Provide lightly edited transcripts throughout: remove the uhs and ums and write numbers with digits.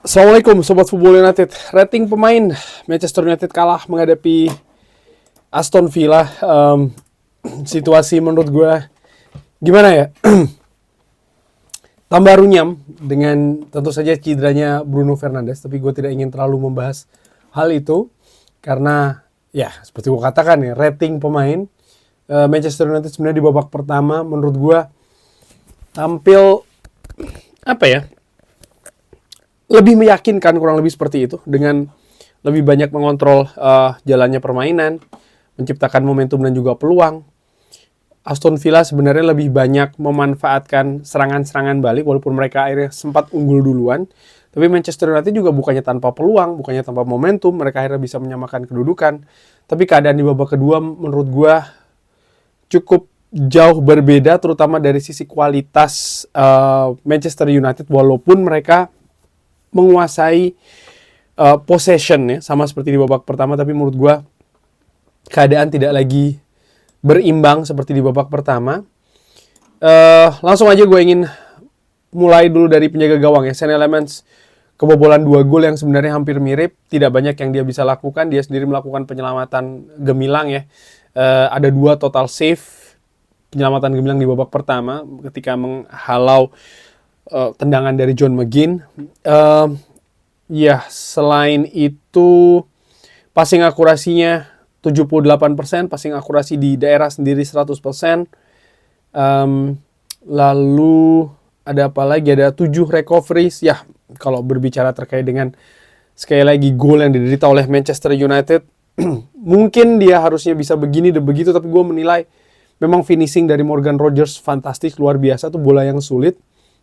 Assalamualaikum Sobat Football United. Rating pemain Manchester United kalah menghadapi Aston Villa. Situasi menurut gue gimana ya? Tambah runyam dengan tentu saja cederanya Bruno Fernandes. Tapi gue tidak ingin terlalu membahas hal itu. Karena ya seperti gue katakan ya, rating pemain Manchester United sebenarnya di babak pertama menurut gue tampil apa ya, lebih meyakinkan, kurang lebih seperti itu, dengan lebih banyak mengontrol jalannya permainan, menciptakan momentum dan juga peluang. Aston Villa sebenarnya lebih banyak memanfaatkan serangan-serangan balik walaupun mereka akhirnya sempat unggul duluan. Tapi Manchester United juga bukannya tanpa peluang, bukannya tanpa momentum, mereka akhirnya bisa menyamakan kedudukan. Tapi keadaan di babak kedua menurut gua cukup jauh berbeda, terutama dari sisi kualitas Manchester United, walaupun mereka menguasai possession ya, sama seperti di babak pertama, tapi menurut gue keadaan tidak lagi berimbang seperti di babak pertama. Langsung aja gue ingin mulai dulu dari penjaga gawang ya, Sean Elements kebobolan 2 gol yang sebenarnya hampir mirip, tidak banyak yang dia bisa lakukan, dia sendiri melakukan penyelamatan gemilang ya. Ada 2 total save penyelamatan gemilang di babak pertama ketika menghalau tendangan dari John McGinn. Ya, selain itu passing akurasinya 78%, passing akurasi di daerah sendiri 100%. Lalu ada apa lagi? Ada 7 recoveries. Ya, kalau berbicara terkait dengan sekali lagi gol yang diderita oleh Manchester United, mungkin dia harusnya bisa begini dan begitu, tapi gue menilai memang finishing dari Morgan Rogers fantastis, luar biasa, tuh bola yang sulit.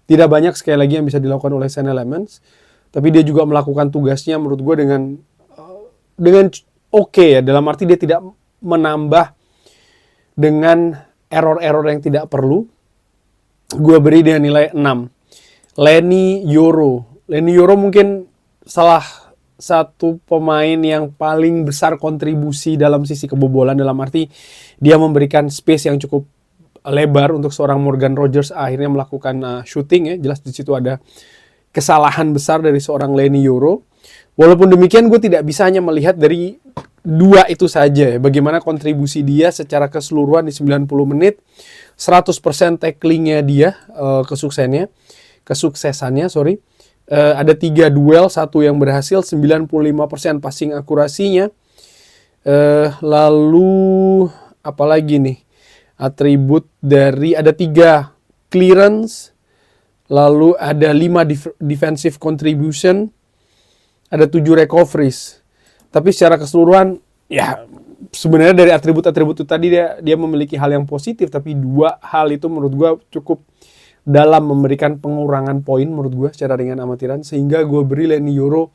Tidak banyak sekali lagi yang bisa dilakukan oleh Sean Elements, tapi dia juga melakukan tugasnya menurut gue dengan oke ya, dalam arti dia tidak menambah dengan error-error yang tidak perlu. Gue beri dia nilai 6. Leny Yoro mungkin salah satu pemain yang paling besar kontribusi dalam sisi kebobolan, dalam arti dia memberikan space yang cukup lebar untuk seorang Morgan Rogers akhirnya melakukan shooting ya. Jelas di situ ada kesalahan besar dari seorang Leny Yoro. Walaupun demikian gue tidak bisa hanya melihat dari 2 itu saja ya, bagaimana kontribusi dia secara keseluruhan di 90 menit. 100% tacklingnya dia, kesuksesannya. Ada 3 duel, 1 yang berhasil, 95% passing akurasinya. Lalu apalagi nih atribut dari, ada 3 clearance, lalu ada 5 defensive contribution, ada 7 recoveries. Tapi secara keseluruhan ya sebenarnya dari atribut-atribut itu tadi dia memiliki hal yang positif, tapi 2 hal itu menurut gue cukup dalam memberikan pengurangan poin menurut gue secara ringan amatiran, sehingga gue beri Leny Yoro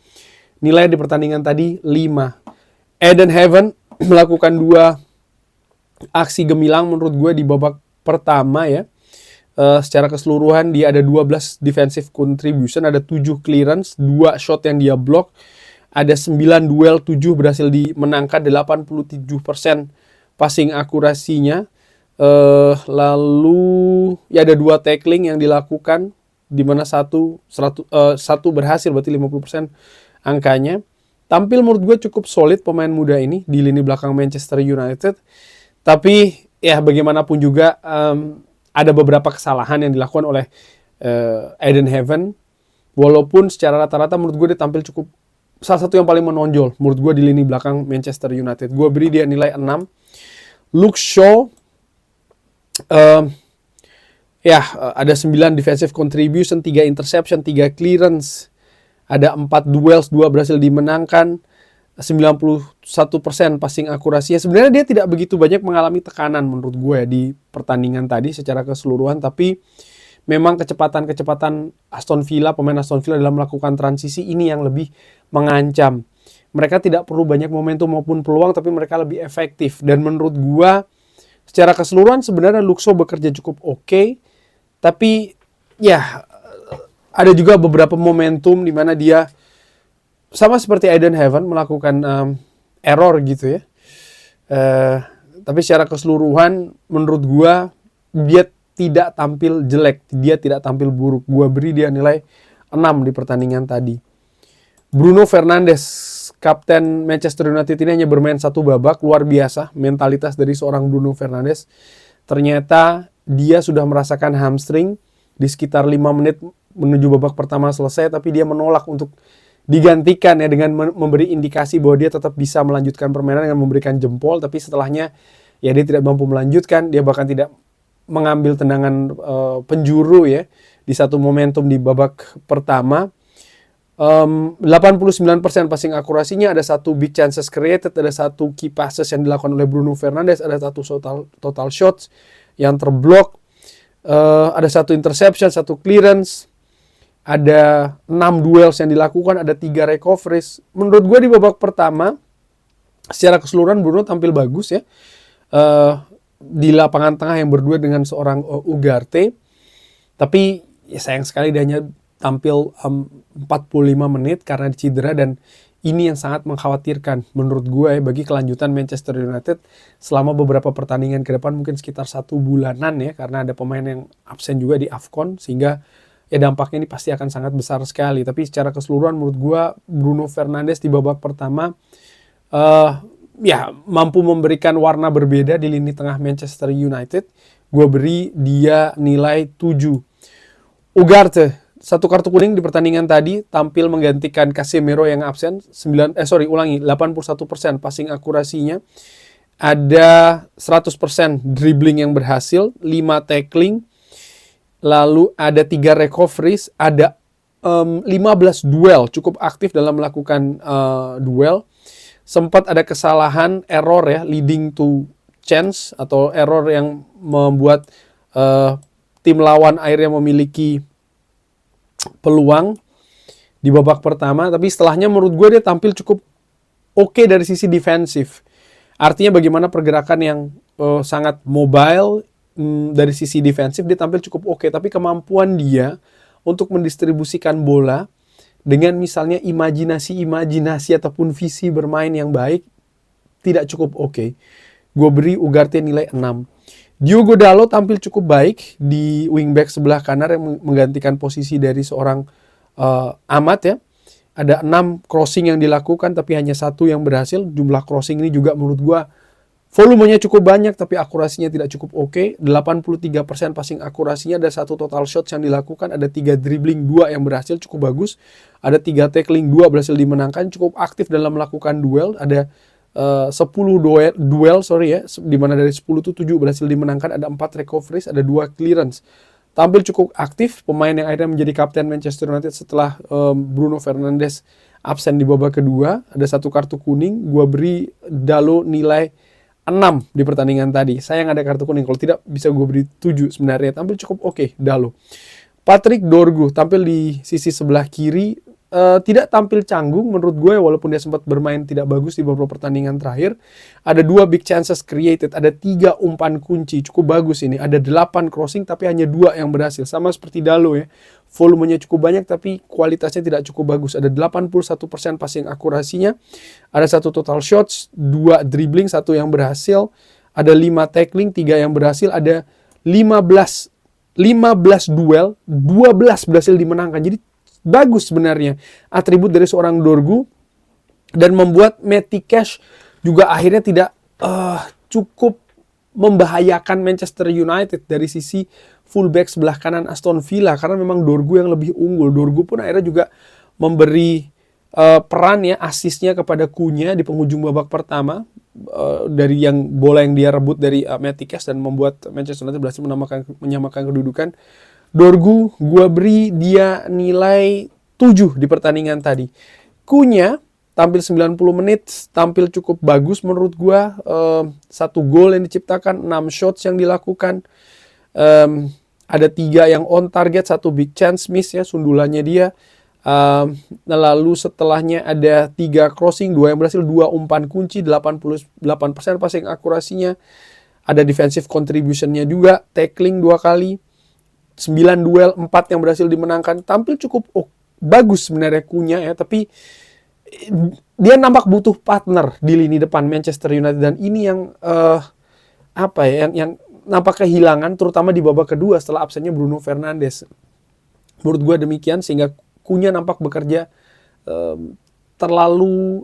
nilai di pertandingan tadi 5. Eden Heaven melakukan 2 aksi gemilang menurut gue di babak pertama ya. Secara keseluruhan dia ada 12 defensive contribution, ada 7 clearance, 2 shot yang dia block, ada 9 duel, 7 berhasil dimenangkan, 87% passing akurasinya. Lalu ya ada 2 tackling yang dilakukan, di mana satu berhasil, berarti 50% angkanya. Tampil menurut gue cukup solid pemain muda ini di lini belakang Manchester United. Tapi ya bagaimanapun juga ada beberapa kesalahan yang dilakukan oleh Eden Heaven. Walaupun secara rata-rata menurut gue dia tampil cukup, salah satu yang paling menonjol menurut gue di lini belakang Manchester United. Gue beri dia nilai 6. Luke Shaw ada 9 defensive contribution, 3 interception, 3 clearance. Ada 4 duels, 2 berhasil dimenangkan, 91% passing akurasinya. Sebenarnya dia tidak begitu banyak mengalami tekanan menurut gue ya di pertandingan tadi secara keseluruhan, tapi memang kecepatan Aston Villa, pemain Aston Villa dalam melakukan transisi ini yang lebih mengancam. Mereka tidak perlu banyak momentum maupun peluang, tapi mereka lebih efektif. Dan menurut gue secara keseluruhan sebenarnya Luke Shaw bekerja cukup oke, tapi ya ada juga beberapa momentum di mana dia sama seperti Eden Heaven melakukan error gitu ya. Tapi secara keseluruhan menurut gua dia tidak tampil jelek, dia tidak tampil buruk. Gua beri dia nilai 6 di pertandingan tadi. Bruno Fernandes, kapten Manchester United ini hanya bermain satu babak, luar biasa mentalitas dari seorang Bruno Fernandes. Ternyata dia sudah merasakan hamstring di sekitar 5 menit menuju babak pertama selesai, tapi dia menolak untuk digantikan ya dengan memberi indikasi bahwa dia tetap bisa melanjutkan permainan dengan memberikan jempol, tapi setelahnya ya dia tidak mampu melanjutkan, dia bahkan tidak mengambil tendangan penjuru ya di satu momentum di babak pertama. 89% passing akurasinya, ada satu big chances created, ada satu key passes yang dilakukan oleh Bruno Fernandes, ada satu total shots yang terblok, ada satu interception, satu clearance, ada 6 duels yang dilakukan, ada 3 recoveries. Menurut gue di babak pertama secara keseluruhan Bruno tampil bagus ya, di lapangan tengah yang berdua dengan seorang Ugarte, tapi ya sayang sekali dia hanya tampil 45 menit karena cedera, dan ini yang sangat mengkhawatirkan menurut gue bagi kelanjutan Manchester United selama beberapa pertandingan ke depan, mungkin sekitar 1 bulanan ya, karena ada pemain yang absen juga di AFCON, sehingga ya dampaknya ini pasti akan sangat besar sekali. Tapi secara keseluruhan menurut gue Bruno Fernandes di babak pertama ya mampu memberikan warna berbeda di lini tengah Manchester United. Gue beri dia nilai 7. Ugarte, satu kartu kuning di pertandingan tadi, tampil menggantikan Casemiro yang absen. 81% passing akurasinya. Ada 100% dribbling yang berhasil, 5 tackling, lalu ada 3 recoveries, ada 15 duel, cukup aktif dalam melakukan duel. Sempat ada kesalahan, error ya, leading to chance, atau error yang membuat tim lawan akhirnya memiliki peluang di babak pertama, tapi setelahnya menurut gue dia tampil cukup oke dari sisi defensif. Artinya bagaimana pergerakan yang sangat mobile dari sisi defensif dia tampil cukup oke, tapi kemampuan dia untuk mendistribusikan bola dengan misalnya imajinasi ataupun visi bermain yang baik tidak cukup oke. Gue beri Ugarte nilai 6. Diogo Dalot tampil cukup baik di wingback sebelah kanan yang menggantikan posisi dari seorang Amat ya. Ada 6 crossing yang dilakukan tapi hanya 1 yang berhasil. Jumlah crossing ini juga menurut gua volumenya cukup banyak tapi akurasinya tidak cukup oke. 83% passing akurasinya, ada 1 total shots yang dilakukan, ada 3 dribbling, 2 yang berhasil, cukup bagus. Ada 3 tackling, 2 berhasil dimenangkan, cukup aktif dalam melakukan duel. Ada 10 duel ya, di mana dari 10 itu 7 berhasil dimenangkan, ada 4 recoveries, ada 2 clearance. Tampil cukup aktif, pemain yang akhirnya menjadi kapten Manchester United setelah Bruno Fernandes absen di babak kedua. Ada 1 kartu kuning, gua beri Dalot nilai 6 di pertandingan tadi. Sayang ada kartu kuning, kalau tidak bisa gua beri 7 sebenarnya. Tampil cukup oke Dalot. Patrick Dorgu tampil di sisi sebelah kiri, tidak tampil canggung menurut gue, walaupun dia sempat bermain tidak bagus di beberapa pertandingan terakhir. Ada 2 big chances created, ada 3 umpan kunci, cukup bagus ini. Ada 8 crossing tapi hanya 2 yang berhasil, sama seperti Dalot ya. Volumenya cukup banyak tapi kualitasnya tidak cukup bagus. Ada 81% passing akurasinya, ada 1 total shots, 2 dribbling, 1 yang berhasil, ada 5 tackling, 3 yang berhasil, ada 15 duel, 12 berhasil dimenangkan. Jadi bagus sebenarnya atribut dari seorang Dorgu, dan membuat Matty Cash juga akhirnya tidak cukup membahayakan Manchester United dari sisi fullback sebelah kanan Aston Villa, karena memang Dorgu yang lebih unggul. Dorgu pun akhirnya juga memberi peran ya, asisnya kepada Cunha di penghujung babak pertama, dari yang bola yang dia rebut dari Matty Cash, dan membuat Manchester United berhasil menyamakan kedudukan. Dorgu, gua beri dia nilai 7 di pertandingan tadi. Cunha tampil 90 menit, tampil cukup bagus menurut gua. 1 gol yang diciptakan, 6 shots yang dilakukan. Ada 3 yang on target, 1 big chance miss ya, sundulannya dia. Lalu setelahnya ada 3 crossing, 2 yang berhasil, 2 umpan kunci, 88% passing akurasinya. Ada defensive contribution-nya juga, tackling 2 kali. 9 duel, 4 yang berhasil dimenangkan. Tampil cukup bagus sebenarnya Cunha ya, tapi dia nampak butuh partner di lini depan Manchester United, dan ini yang yang nampak kehilangan terutama di babak kedua setelah absennya Bruno Fernandes. Menurut gue demikian, sehingga Cunha nampak bekerja terlalu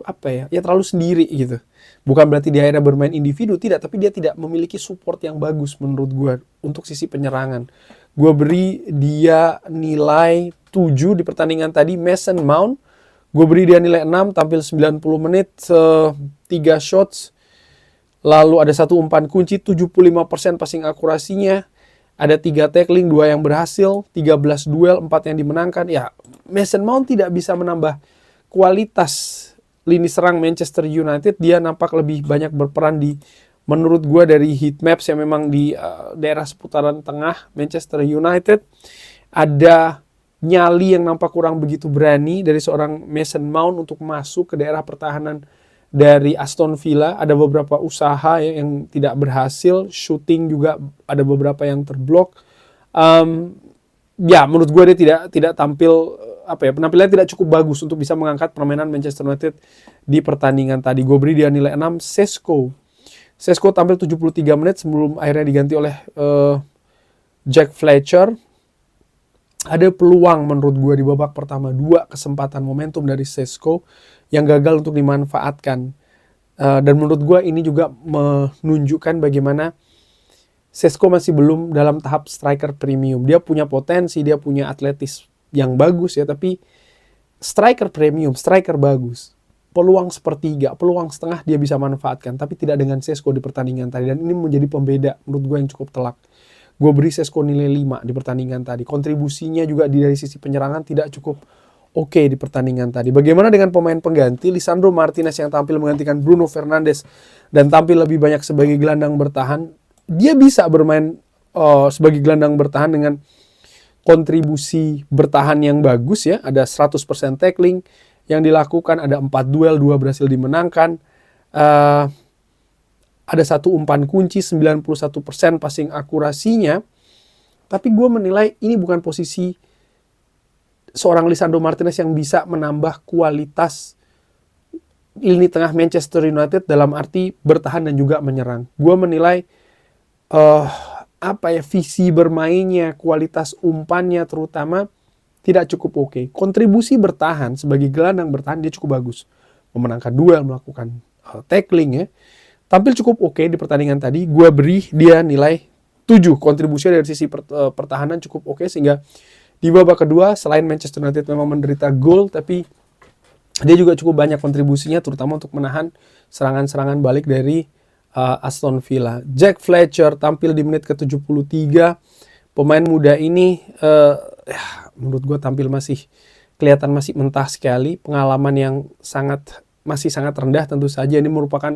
terlalu sendiri gitu. Bukan berarti dia akhirnya bermain individu, tidak, tapi dia tidak memiliki support yang bagus menurut gue untuk sisi penyerangan. Gue beri dia nilai 7 di pertandingan tadi. Mason Mount, gue beri dia nilai 6, tampil 90 menit, 3 shots, lalu ada 1 umpan kunci, 75% passing akurasinya, ada 3 tackling, 2 yang berhasil, 13 duel, 4 yang dimenangkan. Ya, Mason Mount tidak bisa menambah kualitas lini serang Manchester United. Dia nampak lebih banyak berperan di, menurut gue, dari heat maps yang memang di daerah seputaran tengah Manchester United. Ada nyali yang nampak kurang begitu berani dari seorang Mason Mount untuk masuk ke daerah pertahanan dari Aston Villa. Ada beberapa usaha yang tidak berhasil, shooting juga ada beberapa yang terblok. Menurut gue dia tidak tampil, penampilannya tidak cukup bagus untuk bisa mengangkat permainan Manchester United di pertandingan tadi. Gue beri dia nilai 6. Sesko tampil 73 menit sebelum akhirnya diganti oleh Jack Fletcher. Ada peluang menurut gue di babak pertama, 2 kesempatan momentum dari Sesko yang gagal untuk dimanfaatkan. Dan menurut gue ini juga menunjukkan bagaimana Sesko masih belum dalam tahap striker premium. Dia punya potensi, dia punya atletis yang bagus ya, tapi striker premium, striker bagus, peluang sepertiga, peluang setengah dia bisa manfaatkan, tapi tidak dengan Sesko di pertandingan tadi. Dan ini menjadi pembeda menurut gue yang cukup telak. Gue beri Sesko nilai 5 di pertandingan tadi. Kontribusinya juga dari sisi penyerangan tidak cukup oke di pertandingan tadi. Bagaimana dengan pemain pengganti? Lisandro Martinez yang tampil menggantikan Bruno Fernandes dan tampil lebih banyak sebagai gelandang bertahan. Dia bisa bermain sebagai gelandang bertahan dengan kontribusi bertahan yang bagus ya. Ada 100% tackling yang dilakukan, ada 4 duel, 2 berhasil dimenangkan. Ada 1 umpan kunci, 91% passing akurasinya. Tapi gue menilai ini bukan posisi seorang Lisandro Martinez yang bisa menambah kualitas lini tengah Manchester United dalam arti bertahan dan juga menyerang. Gue menilai visi bermainnya, kualitas umpannya terutama tidak cukup oke. Kontribusi bertahan sebagai gelandang bertahan dia cukup bagus. Memenangkan duel, melakukan tackling ya. Tampil cukup oke di pertandingan tadi. Gue beri dia nilai 7. Kontribusinya dari sisi pertahanan cukup oke, sehingga di babak kedua selain Manchester United memang menderita gol, tapi dia juga cukup banyak kontribusinya terutama untuk menahan serangan-serangan balik dari Aston Villa. Jack Fletcher tampil di menit ke-73. Pemain muda ini menurut gue tampil kelihatan masih mentah sekali. Pengalaman yang masih sangat rendah tentu saja. Ini merupakan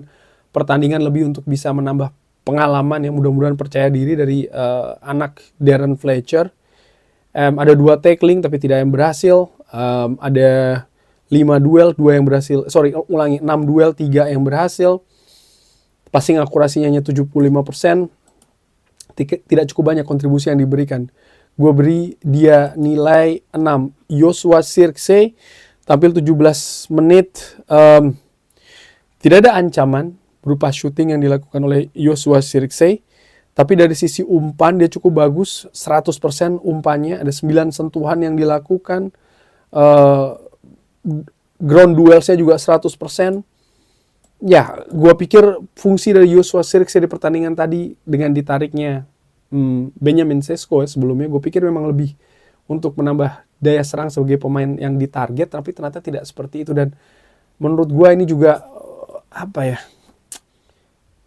pertandingan lebih untuk bisa menambah pengalaman yang mudah-mudahan percaya diri dari anak Darren Fletcher. Ada 2 tackling tapi tidak yang berhasil. Ada 5 duel, 2 yang berhasil. 6 duel, 3 yang berhasil. Passing akurasinya hanya 75%. Tidak cukup banyak kontribusi yang diberikan. Gue beri dia nilai 6. Joshua Zirkzee tampil 17 menit. Tidak ada ancaman berupa shooting yang dilakukan oleh Joshua Zirkzee. Tapi dari sisi umpan dia cukup bagus. 100% umpannya. Ada 9 sentuhan yang dilakukan. Ground duelsnya juga 100%. Ya, gue pikir fungsi dari Joshua Zirkzee di pertandingan tadi dengan ditariknya Benjamin Sesko sebelumnya, gue pikir memang lebih untuk menambah daya serang sebagai pemain yang ditarget, tapi ternyata tidak seperti itu. Dan menurut gue ini juga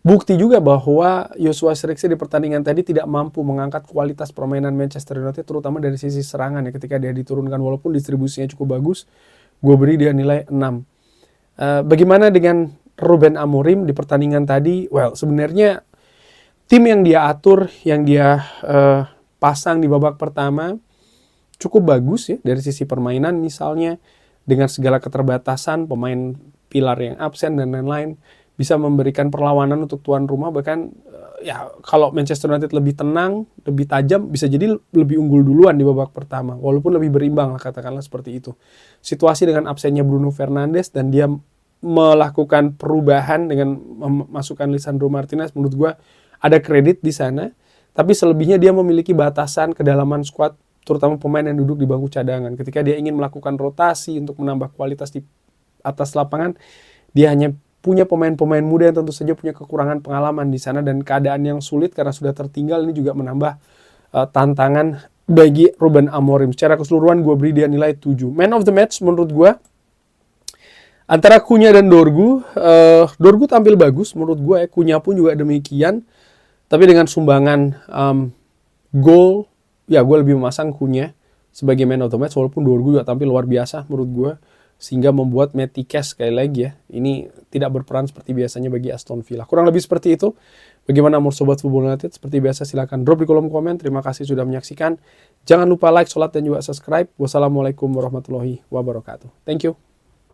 bukti juga bahwa Joshua Zirkzee di pertandingan tadi tidak mampu mengangkat kualitas permainan Manchester United, terutama dari sisi serangan ya. Ketika dia diturunkan walaupun distribusinya cukup bagus, gue beri dia nilai 6. Bagaimana dengan Ruben Amorim di pertandingan tadi? Sebenarnya tim yang dia atur, yang dia pasang di babak pertama cukup bagus ya dari sisi permainan, misalnya dengan segala keterbatasan pemain pilar yang absen dan lain-lain, bisa memberikan perlawanan untuk tuan rumah. Bahkan kalau Manchester United lebih tenang, lebih tajam, bisa jadi lebih unggul duluan di babak pertama, walaupun lebih berimbang lah, katakanlah seperti itu. Situasi dengan absennya Bruno Fernandes dan dia melakukan perubahan dengan memasukkan Lisandro Martinez, menurut gue ada kredit di sana. Tapi selebihnya dia memiliki batasan kedalaman skuad, terutama pemain yang duduk di bangku cadangan. Ketika dia ingin melakukan rotasi untuk menambah kualitas di atas lapangan, dia hanya punya pemain-pemain muda yang tentu saja punya kekurangan pengalaman di sana, dan keadaan yang sulit karena sudah tertinggal ini juga menambah tantangan bagi Ruben Amorim. Secara keseluruhan gue beri dia nilai 7. Man of the match menurut gue antara Cunha dan Dorgu. Dorgu tampil bagus menurut gue, Cunha pun juga demikian. Tapi dengan sumbangan gol, ya gue lebih memasang Cunha sebagai man of the match, walaupun Dorgu juga tampil luar biasa menurut gue, sehingga membuat Matty Cash sekali lagi ya, ini tidak berperan seperti biasanya bagi Aston Villa. Kurang lebih seperti itu. Bagaimana menurut Sobat Football United? Seperti biasa silahkan drop di kolom komen. Terima kasih sudah menyaksikan. Jangan lupa like, sholat, dan juga subscribe. Wassalamualaikum warahmatullahi wabarakatuh. Thank you.